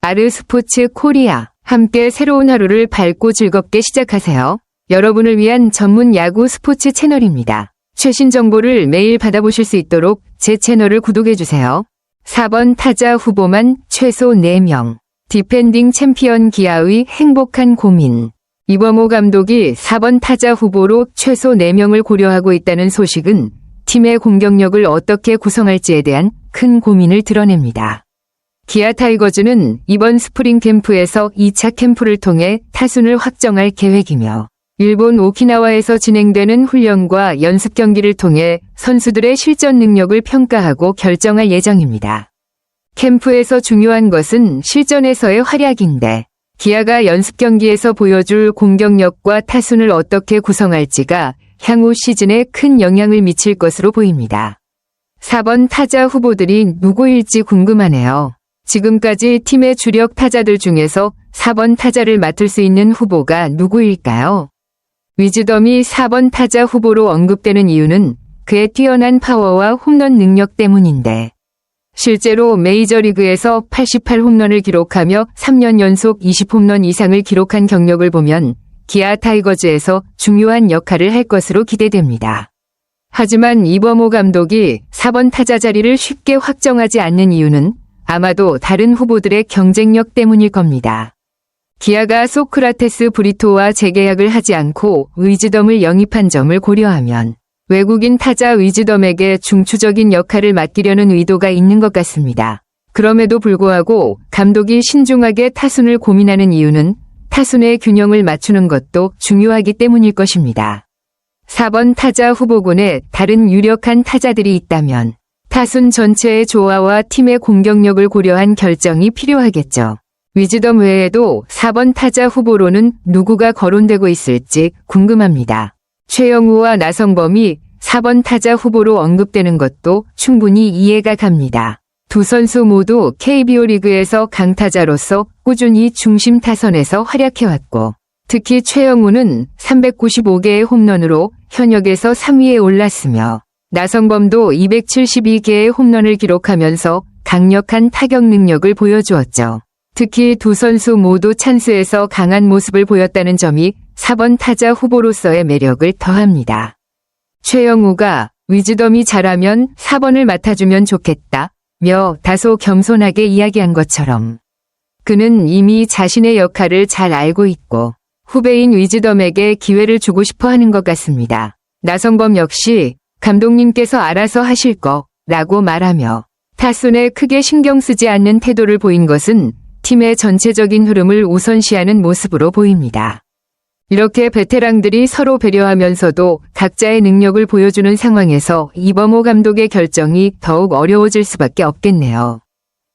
아르스포츠 코리아. 함께 새로운 하루를 밝고 즐겁게 시작하세요. 여러분을 위한 전문 야구 스포츠 채널입니다. 최신 정보를 매일 받아보실 수 있도록 제 채널을 구독해주세요. 4번 타자 후보만 최소 4명. 디펜딩 챔피언 기아의 행복한 고민. 이범호 감독이 4번 타자 후보로 최소 4명을 고려하고 있다는 소식은 팀의 공격력을 어떻게 구성할지에 대한 큰 고민을 드러냅니다. 기아 타이거즈는 이번 스프링 캠프에서 2차 캠프를 통해 타순을 확정할 계획이며 일본 오키나와에서 진행되는 훈련과 연습 경기를 통해 선수들의 실전 능력을 평가하고 결정할 예정입니다. 캠프에서 중요한 것은 실전에서의 활약인데 기아가 연습 경기에서 보여줄 공격력과 타순을 어떻게 구성할지가 향후 시즌에 큰 영향을 미칠 것으로 보입니다. 4번 타자 후보들이 누구일지 궁금하네요. 지금까지 팀의 주력 타자들 중에서 4번 타자를 맡을 수 있는 후보가 누구일까요? 위즈덤이 4번 타자 후보로 언급되는 이유는 그의 뛰어난 파워와 홈런 능력 때문인데 실제로 메이저리그에서 88홈런을 기록하며 3년 연속 20홈런 이상을 기록한 경력을 보면 기아 타이거즈에서 중요한 역할을 할 것으로 기대됩니다. 하지만 이범호 감독이 4번 타자 자리를 쉽게 확정하지 않는 이유는 아마도 다른 후보들의 경쟁력 때문일 겁니다. 기아가 소크라테스 브리토와 재계약을 하지 않고 위즈덤을 영입한 점을 고려하면 외국인 타자 위즈덤에게 중추적인 역할을 맡기려는 의도가 있는 것 같습니다. 그럼에도 불구하고 감독이 신중하게 타순을 고민하는 이유는 타순의 균형을 맞추는 것도 중요하기 때문일 것입니다. 4번 타자 후보군에 다른 유력한 타자들이 있다면 타순 전체의 조화와 팀의 공격력을 고려한 결정이 필요하겠죠. 위즈덤 외에도 4번 타자 후보로는 누구가 거론되고 있을지 궁금합니다. 최영우와 나성범이 4번 타자 후보로 언급되는 것도 충분히 이해가 갑니다. 두 선수 모두 KBO 리그에서 강타자로서 꾸준히 중심 타선에서 활약해왔고 특히 최영우는 395개의 홈런으로 현역에서 3위에 올랐으며 나성범도 272개의 홈런을 기록하면서 강력한 타격 능력을 보여주었죠. 특히 두 선수 모두 찬스에서 강한 모습을 보였다는 점이 4번 타자 후보로서의 매력을 더합니다. 최영우가 위즈덤이 잘하면 4번을 맡아주면 좋겠다며 다소 겸손하게 이야기한 것처럼 그는 이미 자신의 역할을 잘 알고 있고 후배인 위즈덤에게 기회를 주고 싶어 하는 것 같습니다. 나성범 역시 감독님께서 알아서 하실 거라고 말하며 타순에 크게 신경 쓰지 않는 태도를 보인 것은 팀의 전체적인 흐름을 우선시하는 모습으로 보입니다. 이렇게 베테랑들이 서로 배려하면서도 각자의 능력을 보여주는 상황에서 이범호 감독의 결정이 더욱 어려워질 수밖에 없겠네요.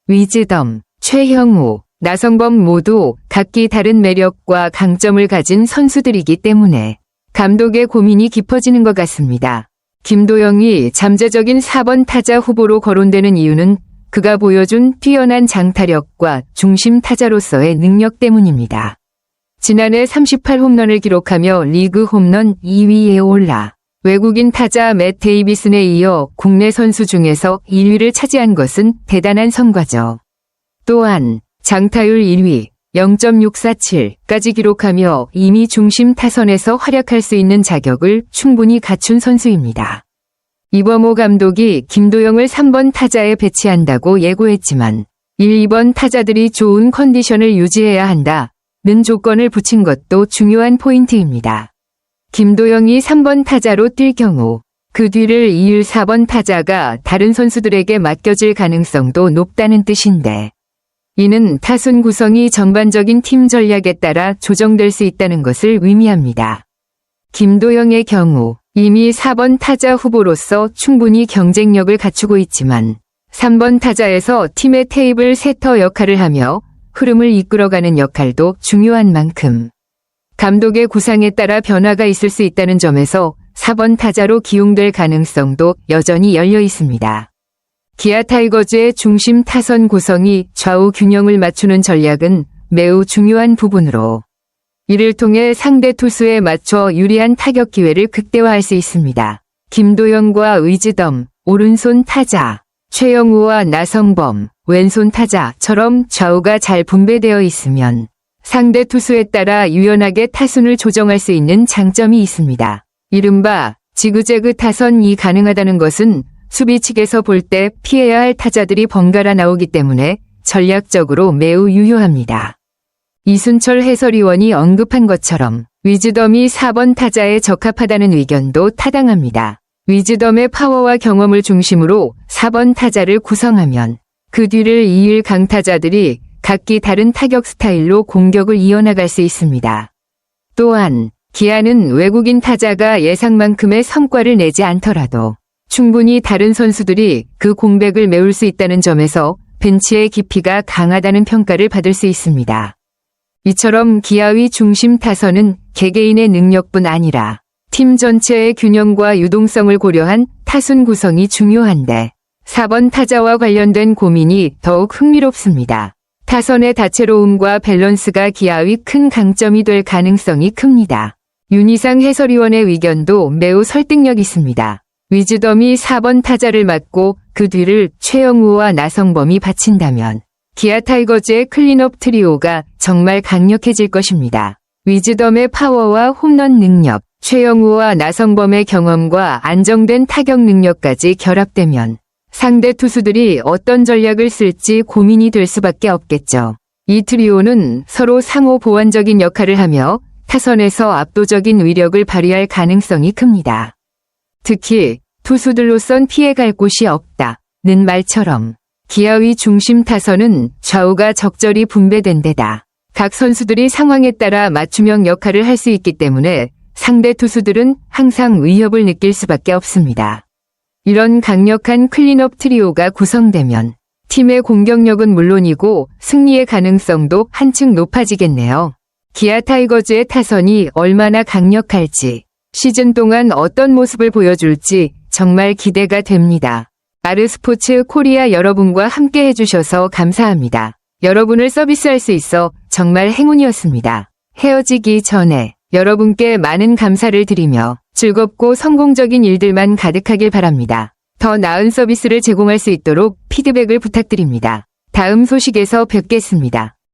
위즈덤, 최형우, 나성범 모두 각기 다른 매력과 강점을 가진 선수들이기 때문에 감독의 고민이 깊어지는 것 같습니다. 김도영이 잠재적인 4번 타자 후보로 거론되는 이유는 그가 보여준 뛰어난 장타력과 중심 타자로서의 능력 때문입니다. 지난해 38홈런을 기록하며 리그 홈런 2위에 올라 외국인 타자 맷 데이비슨에 이어 국내 선수 중에서 1위를 차지한 것은 대단한 성과죠. 또한 장타율 1위 0.647까지 기록하며 이미 중심 타선에서 활약할 수 있는 자격을 충분히 갖춘 선수입니다. 이범호 감독이 김도영을 3번 타자에 배치한다고 예고했지만 1, 2번 타자들이 좋은 컨디션을 유지해야 한다는 조건을 붙인 것도 중요한 포인트입니다. 김도영이 3번 타자로 뛸 경우 그 뒤를 이을 4번 타자가 다른 선수들에게 맡겨질 가능성도 높다는 뜻인데 이는 타순 구성이 전반적인 팀 전략에 따라 조정될 수 있다는 것을 의미합니다. 김도영의 경우 이미 4번 타자 후보로서 충분히 경쟁력을 갖추고 있지만 3번 타자에서 팀의 테이블 세터 역할을 하며 흐름을 이끌어가는 역할도 중요한 만큼 감독의 구상에 따라 변화가 있을 수 있다는 점에서 4번 타자로 기용될 가능성도 여전히 열려 있습니다. 기아 타이거즈의 중심 타선 구성이 좌우 균형을 맞추는 전략은 매우 중요한 부분으로 이를 통해 상대 투수에 맞춰 유리한 타격 기회를 극대화할 수 있습니다. 김도영과 위즈덤, 오른손 타자, 최영우와 나성범, 왼손 타자처럼 좌우가 잘 분배되어 있으면 상대 투수에 따라 유연하게 타순을 조정할 수 있는 장점이 있습니다. 이른바 지그재그 타선이 가능하다는 것은 수비 측에서 볼 때 피해야 할 타자들이 번갈아 나오기 때문에 전략적으로 매우 유효합니다. 이순철 해설위원이 언급한 것처럼 위즈덤이 4번 타자에 적합하다는 의견도 타당합니다. 위즈덤의 파워와 경험을 중심으로 4번 타자를 구성하면 그 뒤를 이을 강타자들이 각기 다른 타격 스타일로 공격을 이어나갈 수 있습니다. 또한 기아는 외국인 타자가 예상만큼의 성과를 내지 않더라도 충분히 다른 선수들이 그 공백을 메울 수 있다는 점에서 벤치의 깊이가 강하다는 평가를 받을 수 있습니다. 이처럼 기아의 중심 타선은 개개인의 능력뿐 아니라 팀 전체의 균형과 유동성을 고려한 타순 구성이 중요한데 4번 타자와 관련된 고민이 더욱 흥미롭습니다. 타선의 다채로움과 밸런스가 기아의 큰 강점이 될 가능성이 큽니다. 윤희상 해설위원의 의견도 매우 설득력 있습니다. 위즈덤이 4번 타자를 맡고 그 뒤를 최영우와 나성범이 바친다면 기아 타이거즈의 클린업 트리오가 정말 강력해질 것입니다. 위즈덤의 파워와 홈런 능력, 최영우와 나성범의 경험과 안정된 타격 능력까지 결합되면 상대 투수들이 어떤 전략을 쓸지 고민이 될 수밖에 없겠죠. 이 트리오는 서로 상호 보완적인 역할을 하며 타선에서 압도적인 위력을 발휘할 가능성이 큽니다. 특히 투수들로선 피해갈 곳이 없다는 말처럼 기아의 중심 타선은 좌우가 적절히 분배된 데다 각 선수들이 상황에 따라 맞춤형 역할을 할 수 있기 때문에 상대 투수들은 항상 위협을 느낄 수밖에 없습니다. 이런 강력한 클린업 트리오가 구성되면 팀의 공격력은 물론이고 승리의 가능성도 한층 높아지겠네요. 기아 타이거즈의 타선이 얼마나 강력할지, 시즌 동안 어떤 모습을 보여줄지 정말 기대가 됩니다. 아르스포츠 코리아 여러분과 함께 해주셔서 감사합니다. 여러분을 서비스할 수 있어 정말 행운이었습니다. 헤어지기 전에 여러분께 많은 감사를 드리며 즐겁고 성공적인 일들만 가득하길 바랍니다. 더 나은 서비스를 제공할 수 있도록 피드백을 부탁드립니다. 다음 소식에서 뵙겠습니다.